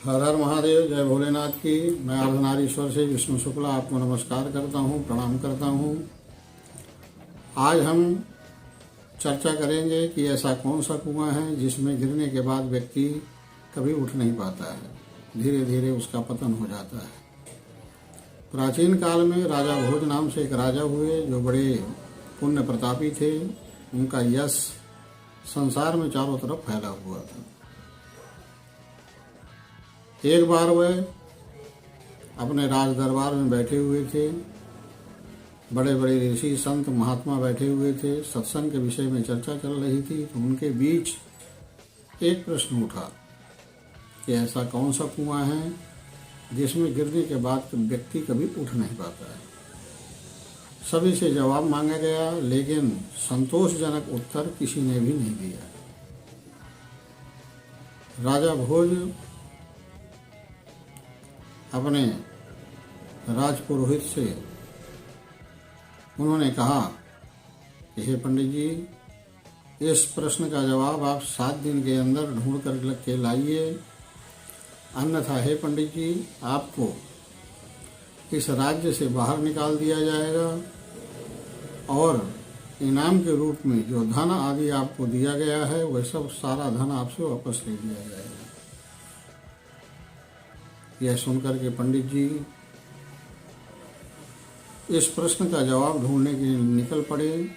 हर हर महादेव, जय भोलेनाथ की। मैं अर्धनारीश्वर से विष्णु शुक्ला आपको नमस्कार करता हूँ, प्रणाम करता हूँ। आज हम चर्चा करेंगे कि ऐसा कौन सा कुआं है जिसमें गिरने के बाद व्यक्ति कभी उठ नहीं पाता है, धीरे धीरे उसका पतन हो जाता है। प्राचीन काल में राजा भोज नाम से एक राजा हुए जो बड़े पुण्य प्रतापी थे। उनका यश संसार में चारों तरफ फैला हुआ था। एक बार वह अपने राज दरबार में बैठे हुए थे। बड़े बड़े ऋषि संत महात्मा बैठे हुए थे। सत्संग के विषय में चर्चा चल रही थी तो उनके बीच एक प्रश्न उठा कि ऐसा कौन सा कुआं है जिसमें गिरने के बाद व्यक्ति कभी उठ नहीं पाता है। सभी से जवाब मांगा गया, लेकिन संतोषजनक उत्तर किसी ने भी नहीं दिया। राजा भोज अपने राजपुरोहित से उन्होंने कहा कि हे पंडित जी, इस प्रश्न का जवाब आप 7 दिन के अंदर ढूंढ कर के लाइए, अन्यथा हे पंडित जी आपको इस राज्य से बाहर निकाल दिया जाएगा और इनाम के रूप में जो धन आदि आपको दिया गया है वह सब सारा धन आपसे वापस ले लिया जाएगा। यह सुनकर के पंडित जी इस प्रश्न का जवाब ढूंढने के लिए निकल पड़े।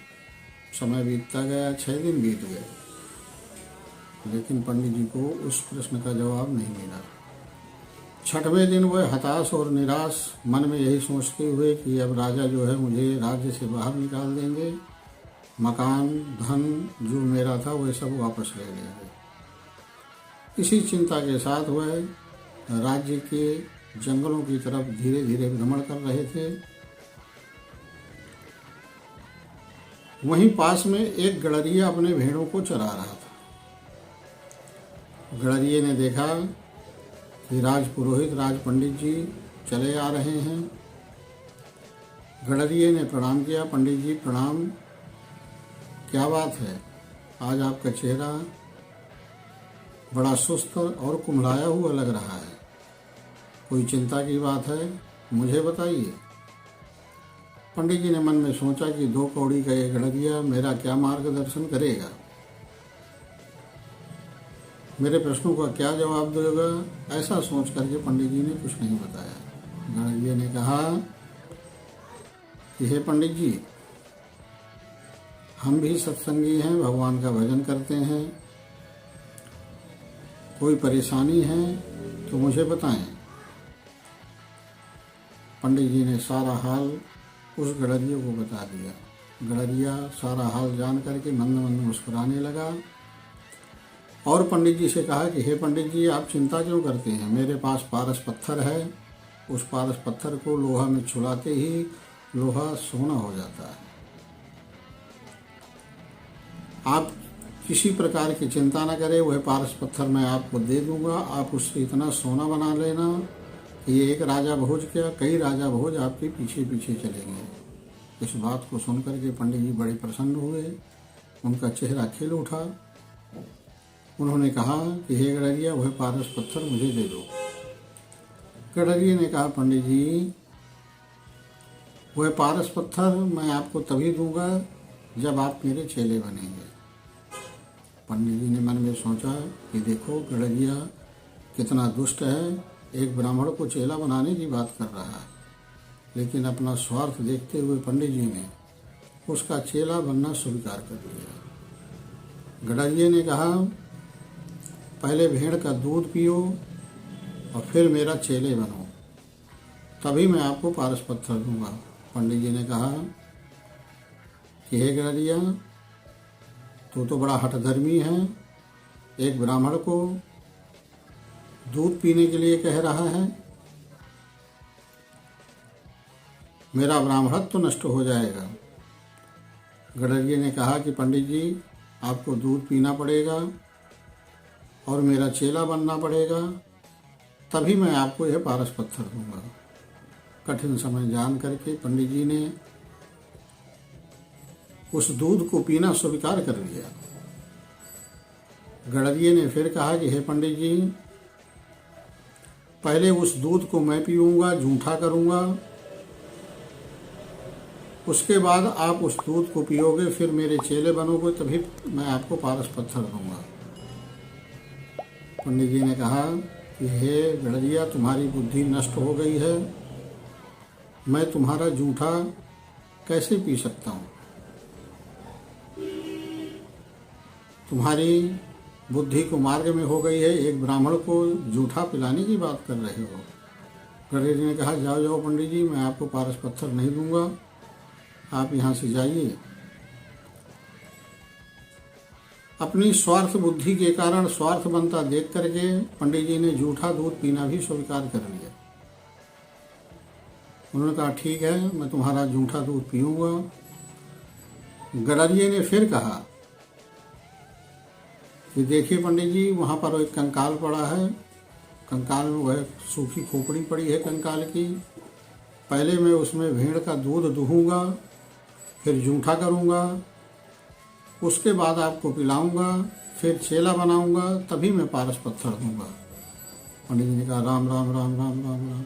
समय बीतता गया, 6 दिन बीत गए, लेकिन पंडित जी को उस प्रश्न का जवाब नहीं मिला। 6वें दिन वह हताश और निराश मन में यही सोचते हुए कि अब राजा जो है मुझे राज्य से बाहर निकाल देंगे, मकान धन जो मेरा था वह सब वापस ले लेंगे। इसी चिंता के साथ वह राज्य के जंगलों की तरफ धीरे धीरे भ्रमण कर रहे थे। वहीं पास में एक गड़रिया अपने भेड़ों को चरा रहा था। गड़रिये ने देखा कि राजपुरोहित राज पंडित जी चले आ रहे हैं। गड़रिये ने प्रणाम किया। पंडित जी प्रणाम, क्या बात है, आज आपका चेहरा बड़ा सुस्त और कुम्हलाया हुआ लग रहा है, कोई चिंता की बात है, मुझे बताइए। पंडित जी ने मन में सोचा कि 2 कौड़ी का ये गड़रिया मेरा क्या मार्गदर्शन करेगा, मेरे प्रश्नों का क्या जवाब देगा। ऐसा सोच करके पंडित जी ने कुछ नहीं बताया। गड़रिये ने कहा कि हे पंडित जी, हम भी सत्संगी हैं, भगवान का भजन करते हैं, कोई परेशानी है तो मुझे बताएं। पंडित जी ने सारा हाल उस गड़रिये को बता दिया। गड़रिया सारा हाल जान करके मंद मंद मुस्कुराने लगा और पंडित जी से कहा कि हे पंडित जी, आप चिंता क्यों करते हैं, मेरे पास पारस पत्थर है, उस पारस पत्थर को लोहा में छुलाते ही लोहा सोना हो जाता है। आप किसी प्रकार की चिंता न करें, वह पारस पत्थर मैं आपको दे दूंगा, आप उससे इतना सोना बना लेना कि ये एक राजा भोज क्या कई राजा भोज आपके पीछे पीछे चलेंगे। इस बात को सुनकर के पंडित जी बड़े प्रसन्न हुए, उनका चेहरा खिल उठा। उन्होंने कहा कि हे गड़रिया, वह पारस पत्थर मुझे दे दो। गड़रिये ने कहा पंडित जी, वह पारस पत्थर मैं आपको तभी दूंगा जब आप मेरे चेले बनेंगे। पंडित जी ने मन में सोचा कि देखो गड़रिया कितना दुष्ट है, एक ब्राह्मण को चेला बनाने की बात कर रहा है, लेकिन अपना स्वार्थ देखते हुए पंडित जी ने उसका चेला बनना स्वीकार कर लिया। गड़रिये ने कहा पहले भेड़ का दूध पियो और फिर मेरा चेले बनो, तभी मैं आपको पारस पत्थर दूंगा। पंडित जी ने कहा कि हे गड़रिया, तू तो बड़ा हठधर्मी है, एक ब्राह्मण को दूध पीने के लिए कह रहा है, मेरा ब्राह्मणत्व तो नष्ट हो जाएगा। गड़रिये ने कहा कि पंडित जी, आपको दूध पीना पड़ेगा और मेरा चेला बनना पड़ेगा, तभी मैं आपको यह पारस पत्थर दूंगा। कठिन समय जान करके पंडित जी ने उस दूध को पीना स्वीकार कर लिया। गड़रिये ने फिर कहा कि हे पंडित जी, पहले उस दूध को मैं पीऊँगा, जूठा करूँगा, उसके बाद आप उस दूध को पियोगे, फिर मेरे चेले बनोगे, तभी मैं आपको पारस पत्थर दूंगा। पंडित जी ने कहा कि हे गड़रिया, तुम्हारी बुद्धि नष्ट हो गई है, मैं तुम्हारा जूठा कैसे पी सकता हूँ? तुम्हारी बुद्धि को मार्ग में हो गई है, एक ब्राह्मण को जूठा पिलाने की बात कर रहे हो। गड़रिया जी ने कहा जाओ जाओ पंडित जी, मैं आपको पारस पत्थर नहीं दूंगा, आप यहाँ से जाइए। अपनी स्वार्थ बुद्धि के कारण स्वार्थ बनता देख करके पंडित जी ने जूठा दूध पीना भी स्वीकार कर लिया। उन्होंने कहा ठीक है, मैं तुम्हारा जूठा दूध पीऊँगा। गड़रिये ने फिर कहा कि देखिए पंडित जी, वहाँ पर एक कंकाल पड़ा है, कंकाल में वह सूखी खोपड़ी पड़ी है कंकाल की, पहले मैं उसमें भेड़ का दूध दूहूँगा, फिर जूठा करूँगा, उसके बाद आपको पिलाऊँगा, फिर चेला बनाऊँगा, तभी मैं पारस पत्थर दूँगा। पंडित जी ने कहा राम राम राम राम राम राम,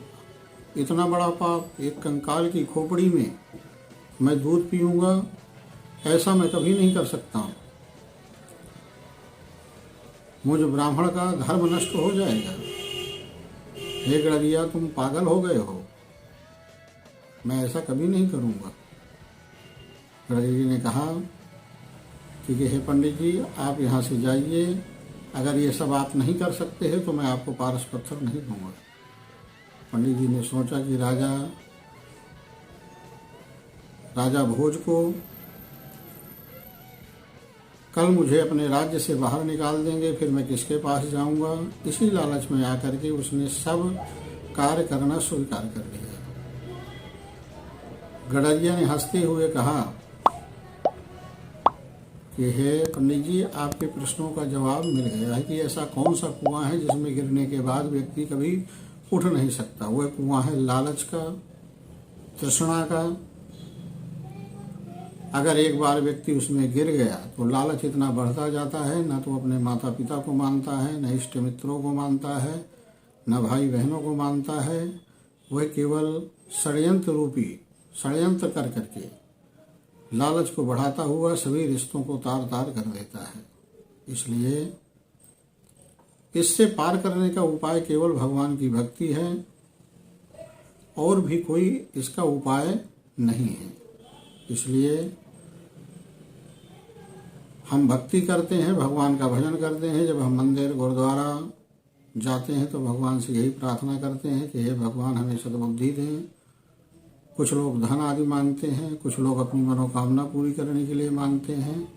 इतना बड़ा पाप, एक कंकाल की खोपड़ी में मैं दूध पीऊँगा, ऐसा मैं कभी नहीं कर सकता हूँ। मुझ ब्राह्मण का धर्म नष्ट हो जाएगा। हे गड़रिया, तुम पागल हो गए हो, मैं ऐसा कभी नहीं करूँगा। गड़रिया जी ने कहा कि हे पंडित जी, आप यहाँ से जाइए, अगर ये सब आप नहीं कर सकते हैं तो मैं आपको पारस पत्थर नहीं दूंगा। पंडित जी ने सोचा कि राजा भोज को कल मुझे अपने राज्य से बाहर निकाल देंगे, फिर मैं किसके पास जाऊंगा। इसी लालच में आकर के उसने सब कार्य करना स्वीकार कर लिया। गड़रिया ने हंसते हुए कहा कि हे पंडित जी, आपके प्रश्नों का जवाब मिल गया है कि ऐसा कौन सा कुआं है जिसमें गिरने के बाद व्यक्ति कभी उठ नहीं सकता। वह कुआं है लालच का, तृष्णा का। अगर एक बार व्यक्ति उसमें गिर गया तो लालच इतना बढ़ता जाता है, न तो अपने माता पिता को मानता है, न इष्ट मित्रों को मानता है, न भाई बहनों को मानता है। वह केवल षड्यंत्र रूपी षड्यंत्र कर करके लालच को बढ़ाता हुआ सभी रिश्तों को तार तार कर देता है। इसलिए इससे पार करने का उपाय केवल भगवान की भक्ति है, और भी कोई इसका उपाय नहीं है। इसलिए हम भक्ति करते हैं, भगवान का भजन करते हैं। जब हम मंदिर गुरुद्वारा जाते हैं तो भगवान से यही प्रार्थना करते हैं कि हे भगवान, हमें सद्बुद्धि दें। कुछ लोग धन आदि मांगते हैं, कुछ लोग अपनी मनोकामना पूरी करने के लिए मांगते हैं।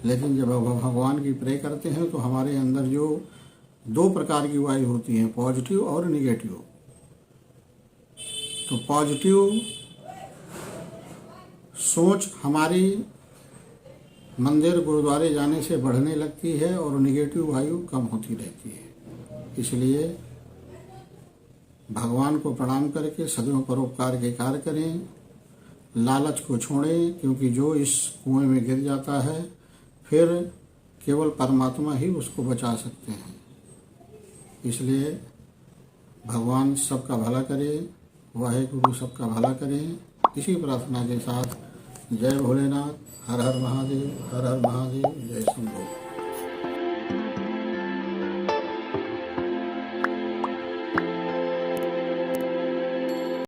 लेकिन जब हम भगवान की प्रे करते हैं तो हमारे अंदर जो दो प्रकार की वायु होती हैं, पॉजिटिव और निगेटिव। तो पॉजिटिव सोच हमारी मंदिर गुरुद्वारे जाने से बढ़ने लगती है और निगेटिव वायु कम होती रहती है। इसलिए भगवान को प्रणाम करके सदैव परोपकार के कार्य करें, लालच को छोड़ें, क्योंकि जो इस कुएं में गिर जाता है फिर केवल परमात्मा ही उसको बचा सकते हैं। इसलिए भगवान सबका भला करे, वाहेगुरु सबका भला करें। इसी प्रार्थना के साथ जय भोलेनाथ, हर हर महादेव, हर हर महादेव, जय शंभो।